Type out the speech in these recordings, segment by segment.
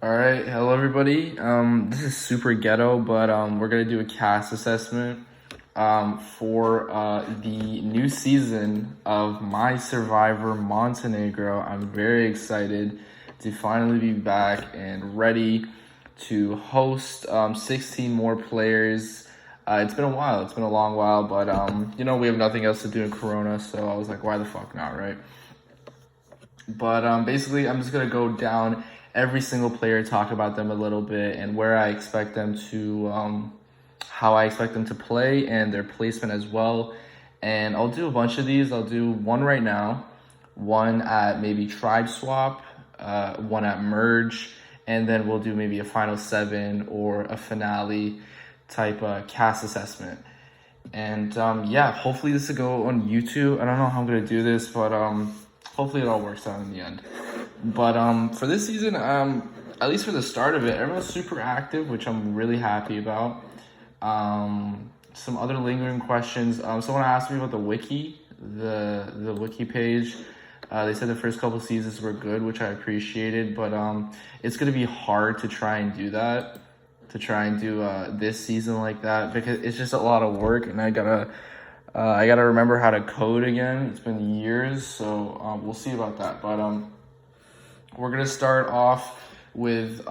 All right, hello everybody. This is super ghetto, but we're gonna do a cast assessment for the new season of My Survivor Montenegro. I'm very excited to finally be back and ready to host 16 more players. It's been a while. It's been a long while, but we have nothing else to do in Corona, so I was like, why the fuck not, right? But basically, I'm just gonna go down every single player, talk about them a little bit, and where I expect them to, how I expect them to play, and their placement as well. And I'll do a bunch of these. I'll do one right now, one at maybe Tribe Swap, one at Merge, and then we'll do maybe a Final 7 or a finale type cast assessment. And yeah, hopefully this will go on YouTube. I don't know how I'm gonna do this, but hopefully it all works out in the end. But for this season, at least for the start of it, everyone's super active, which I'm really happy about. Some other lingering questions. Someone asked me about the wiki, the wiki page. They said the first couple seasons were good, which I appreciated, but it's gonna be hard to try and do that, to try and do this season like that, because it's just a lot of work, and I gotta remember how to code again. It's been years, so we'll see about that. But we're gonna start off with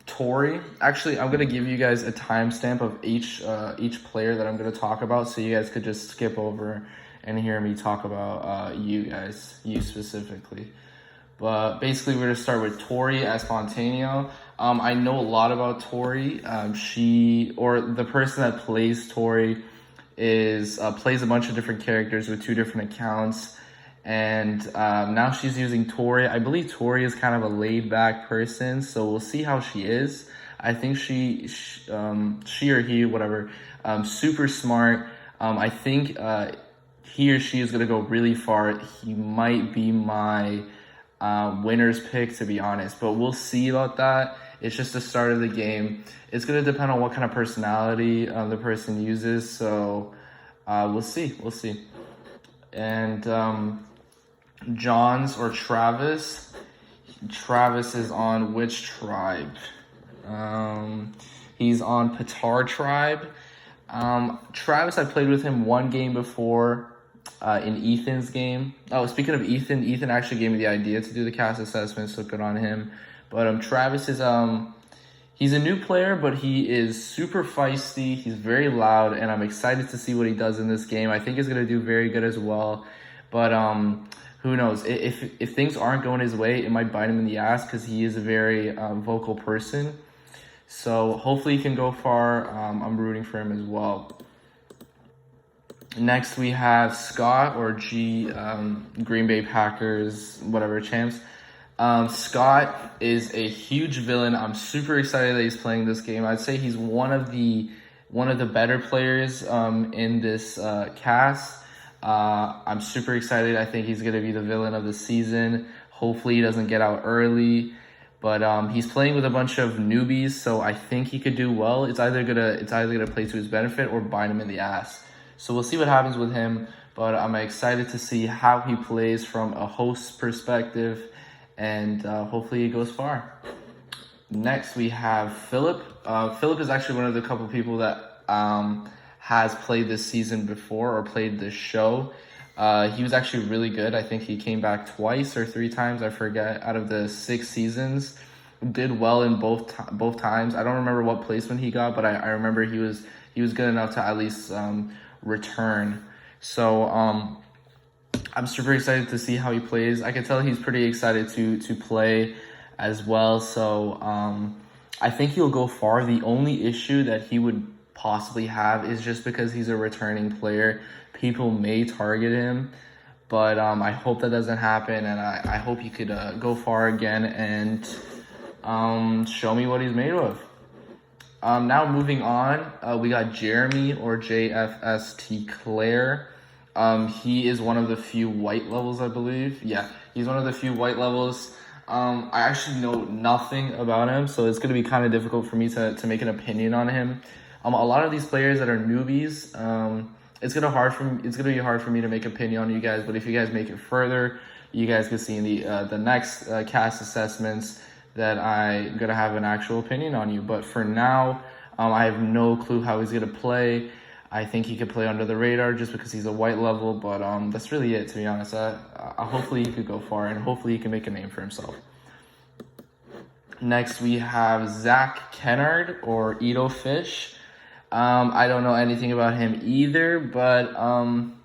Tori. Actually, I'm gonna give you guys a timestamp of each player that I'm gonna talk about, so you guys could just skip over and hear me talk about you specifically. But basically, we're gonna start with Tori as Spontaneo. I know a lot about Tori. The person that plays Tori plays a bunch of different characters with 2 different accounts, and now she's using Tori. I believe Tori is kind of a laid-back person, so we'll see how she is. I think she or he, whatever, super smart. I think he or she is gonna go really far. He might be my winner's pick, to be honest, but we'll see about that. It's just the start of the game. It's gonna depend on what kind of personality the person uses, so we'll see. And John's or Travis. Travis is on which tribe? He's on Patar tribe. Travis, I played with him one game before in Ethan's game. Oh, speaking of Ethan actually gave me the idea to do the cast assessment, so good on him. But Travis is he's a new player, but he is super feisty. He's very loud, and I'm excited to see what he does in this game. I think he's gonna do very good as well. But who knows? If things aren't going his way, it might bite him in the ass, because he is a very vocal person. So hopefully he can go far. I'm rooting for him as well. Next we have Scott or Green Bay Packers, whatever, champs. Scott is a huge villain. I'm super excited that he's playing this game. I'd say he's one of the better players in this cast. I'm super excited. I think he's gonna be the villain of the season. Hopefully he doesn't get out early. But he's playing with a bunch of newbies, so I think he could do well. It's either gonna play to his benefit or bite him in the ass. So we'll see what happens with him. But I'm excited to see how he plays from a host's perspective, and hopefully he goes far. Next we have Philip. Philip is actually one of the couple people that has played this season before, or played this show. He was actually really good. I think he came back twice or 3 times, I forget, out of the 6 seasons. Did well in both times. I don't remember what placement he got, but I remember he was good enough to at least return. So I'm super excited to see how he plays. I can tell he's pretty excited to play as well. So I think he'll go far. The only issue that he would possibly have is just because he's a returning player. People may target him, but I hope that doesn't happen, and I hope he could go far again and show me what he's made of. Now moving on, we got Jeremy or JFST Claire. He is one of the few white levels, I believe. Yeah, he's one of the few white levels. I actually know nothing about him, so it's going to be kind of difficult for me to make an opinion on him. A lot of these players that are newbies, it's gonna be hard for me to make an opinion on you guys. But if you guys make it further, you guys can see in the next cast assessments that I'm going to have an actual opinion on you. But for now, I have no clue how he's going to play. I think he could play under the radar just because he's a white level, but that's really it, to be honest. Hopefully he could go far, and hopefully he can make a name for himself. Next, we have Zach Kennard, or Edo Fish. I don't know anything about him either, but I don't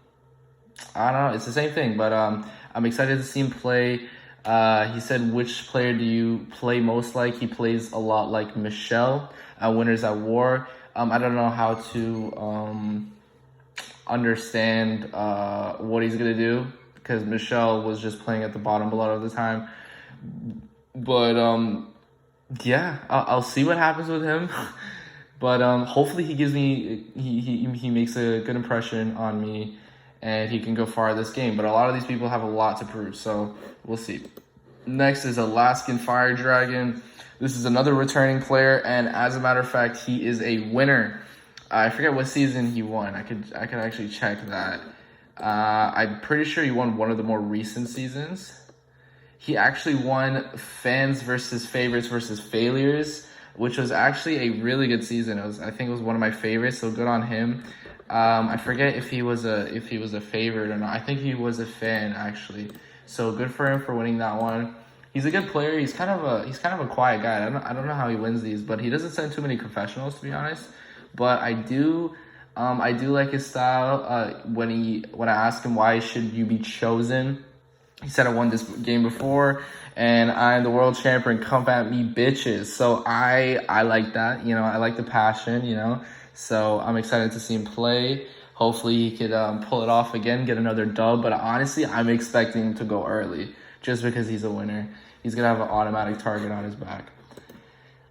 know. It's the same thing, but I'm excited to see him play. He said, which player do you play most like? He plays a lot like Michelle, Winners at War. I don't know how to understand what he's going to do, because Michelle was just playing at the bottom a lot of the time. But yeah, I'll see what happens with him. But hopefully he gives me he makes a good impression on me, and he can go far this game. But a lot of these people have a lot to prove, so we'll see. Next is AlaskanFireDragon. This is another returning player, and as a matter of fact, he is a winner. I forget what season he won. I could actually check that. I'm pretty sure he won one of the more recent seasons. He actually won Fans versus Favorites versus Failures, which was actually a really good season. I think it was one of my favorites, so good on him. I forget if he was a favorite or not. I think he was a fan, actually. So good for him for winning that one. He's a good player. He's kind of a quiet guy. I don't know how he wins these, but he doesn't send too many confessionals, to be honest. But I do like his style. When I ask him why should you be chosen, he said, I won this game before, and I'm the world champion. Come at me, bitches. So I like that. You know, I like the passion. You know, so I'm excited to see him play. Hopefully he could pull it off again, get another dub. But honestly, I'm expecting him to go early, just because he's a winner. He's going to have an automatic target on his back.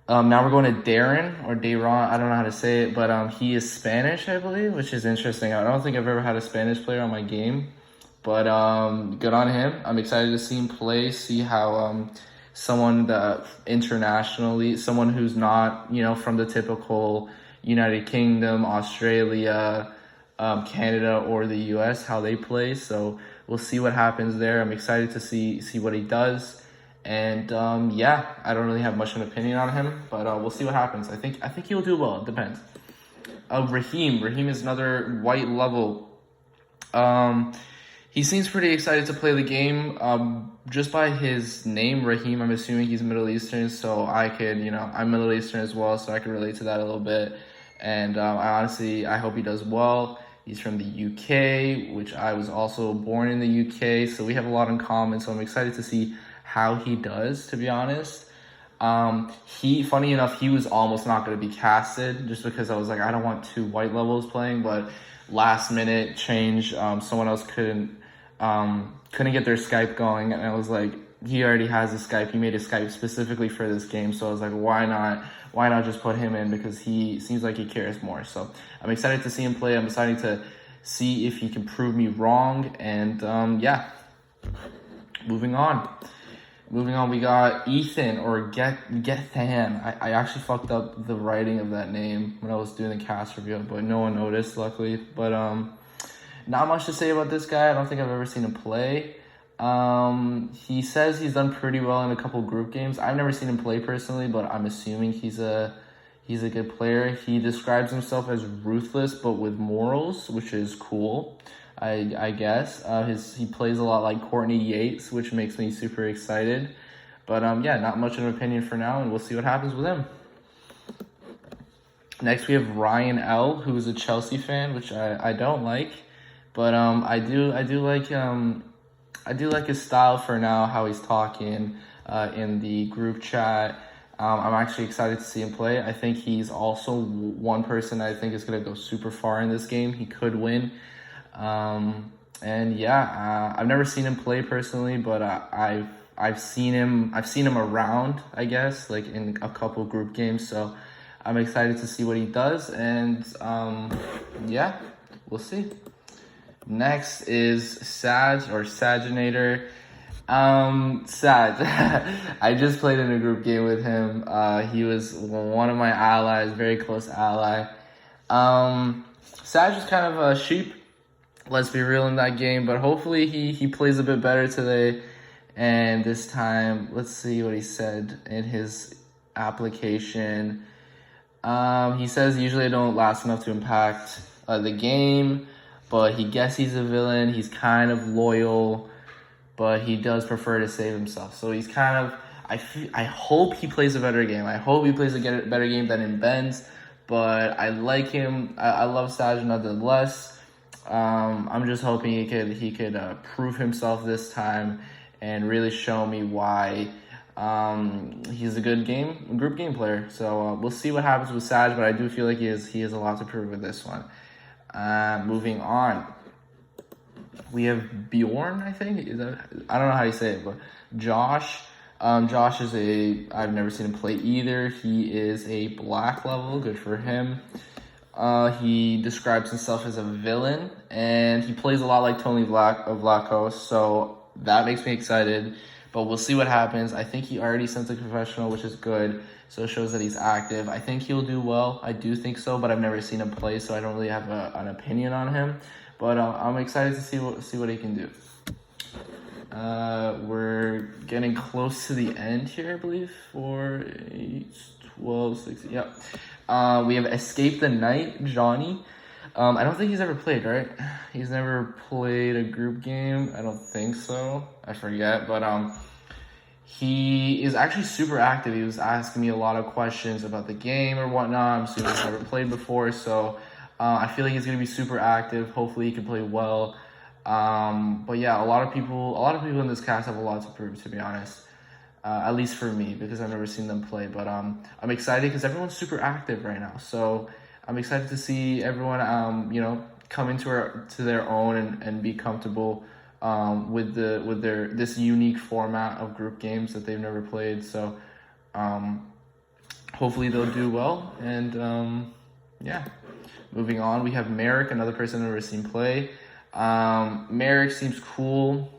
Now we're going to Dairon, or Dairon. I don't know how to say it, but he is Spanish, I believe, which is interesting. I don't think I've ever had a Spanish player on my game. But good on him. I'm excited to see him play, see how someone that internationally, someone who's not, you know, from the typical United Kingdom, Australia, Canada, or the US, how they play. So we'll see what happens there. I'm excited to see what he does. And yeah, I don't really have much of an opinion on him, but we'll see what happens. I think he'll do well. It depends. Raheem is another white level. He seems pretty excited to play the game. Just by his name, Raheem, I'm assuming he's Middle Eastern, so I could, you know, I'm Middle Eastern as well, so I can relate to that a little bit. And I hope he does well. He's from the UK, which I was also born in the UK, so we have a lot in common, so I'm excited to see how he does, to be honest. Funny enough, he was almost not going to be casted, just because I was like, I don't want two white levels playing, but last minute change, someone else couldn't get their Skype going, and I was like, he already has a Skype. He made a Skype specifically for this game, so I was like, why not just put him in, because he seems like he cares more. So I'm excited to see him play. I'm excited to see if he can prove me wrong. And yeah, moving on, we got Ethan, or Gethan. I actually fucked up the writing of that name when I was doing the cast review, but no one noticed, luckily. But not much to say about this guy. I don't think I've ever seen him play. He says he's done pretty well in a couple group games. I've never seen him play personally, but I'm assuming he's a good player. He describes himself as ruthless, but with morals, which is cool, I guess. He plays a lot like Courtney Yates, which makes me super excited. But yeah, not much of an opinion for now, and we'll see what happens with him. Next, we have Ryan L., who is a Chelsea fan, which I don't like, but I do like his style for now, how he's talking in the group chat. I'm actually excited to see him play. I think he's also one person I think is going to go super far in this game. He could win. And yeah, I've never seen him play personally, but I've seen him around, I guess, like in a couple group games. So I'm excited to see what he does, and yeah, we'll see. Next is Sag, or Saginator. Sag. I just played in a group game with him. He was one of my allies, very close ally. Sag was kind of a sheep, let's be real, in that game, but hopefully he plays a bit better today. And this time, let's see what he said in his application. He says usually I don't last enough to impact the game, but he guesses he's a villain. He's kind of loyal, but he does prefer to save himself. So he's kind of, I hope he plays a better game. I hope he plays a better game than in Ben's, but I like him. I love Saj nonetheless. I'm just hoping he could prove himself this time and really show me why he's a good group game player. So we'll see what happens with Saj, but I do feel like he has a lot to prove with this one. Moving on, we have Bjorn, I think. I don't know how you say it, but Josh. Josh is I've never seen him play either. He is a black level, good for him. He describes himself as a villain, and he plays a lot like Tony Vlachos, so that makes me excited, but we'll see what happens. I think he already sent a confessional, which is good, so it shows that he's active. I think he'll do well. I do think so, but I've never seen him play, so I don't really have an opinion on him, but I'm excited to see what he can do. We're getting close to the end here, I believe. 4, 8, 12, 16, yep. We have Escape the Night, Johnny. I don't think he's ever played, right? He's never played a group game. I don't think so. I forget. But he is actually super active. He was asking me a lot of questions about the game or whatnot. I'm assuming he's never played before. So I feel like he's going to be super active. Hopefully he can play well. But yeah, a lot of people in this cast have a lot to prove, to be honest. At least for me, because I've never seen them play. But I'm excited because everyone's super active right now. So I'm excited to see everyone, come into their own and be comfortable with this unique format of group games that they've never played. So hopefully they'll do well. And yeah, moving on, we have Marek, another person I've never seen play. Marek seems cool.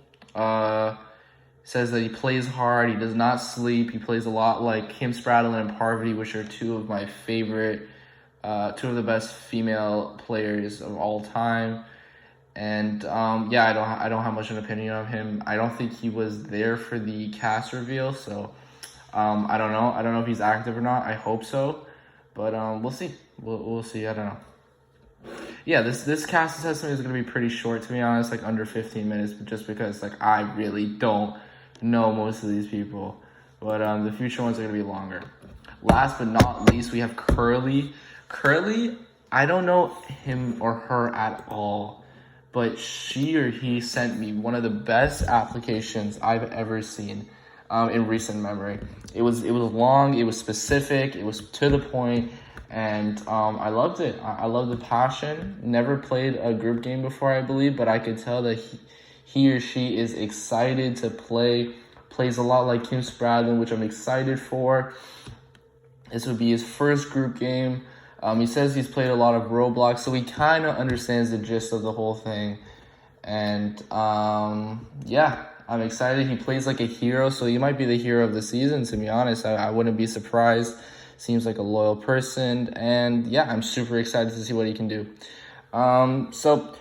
Says that he plays hard, he does not sleep, he plays a lot like Kim Spradlin and Parvati, which are two of my favorite, two of the best female players of all time. And yeah, I don't have much of an opinion of him. I don't think he was there for the cast reveal, so I don't know if he's active or not. I hope so, but we'll see. We'll see. I don't know. Yeah, this cast assessment is going to be pretty short, to be honest, like under 15 minutes, but just because like I really don't know most of these people. But the future ones are going to be longer. Last but not least, we have Curly. Curly, I don't know him or her at all, but she or he sent me one of the best applications I've ever seen in recent memory. It was long, it was specific, it was to the point, and I loved it. I love the passion. Never played a group game before, I believe, but I could tell that he or she is excited to play. Plays a lot like Kim Spradlin, which I'm excited for. This would be his first group game. He says he's played a lot of Roblox, so he kind of understands the gist of the whole thing. And yeah, I'm excited. He plays like a hero, so he might be the hero of the season, to be honest. I wouldn't be surprised. Seems like a loyal person. And yeah, I'm super excited to see what he can do. So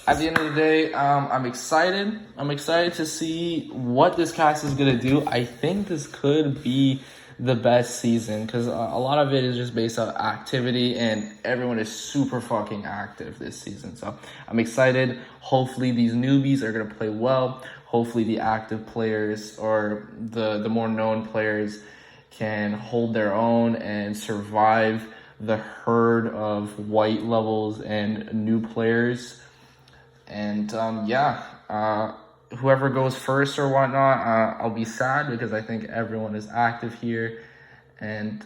at the end of the day, I'm excited. I'm excited to see what this cast is going to do. I think this could be the best season because a lot of it is just based on activity, and everyone is super fucking active this season. So I'm excited. Hopefully these newbies are going to play well. Hopefully the active players or the more known players can hold their own and survive the herd of white levels and new players. And whoever goes first or whatnot, I'll be sad because I think everyone is active here. And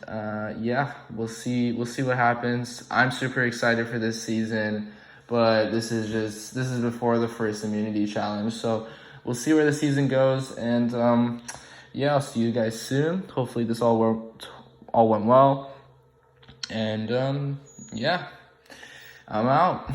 yeah, we'll see what happens. I'm super excited for this season, but this is before the first immunity challenge. So we'll see where the season goes. And yeah, I'll see you guys soon. Hopefully this all went well. And yeah, I'm out.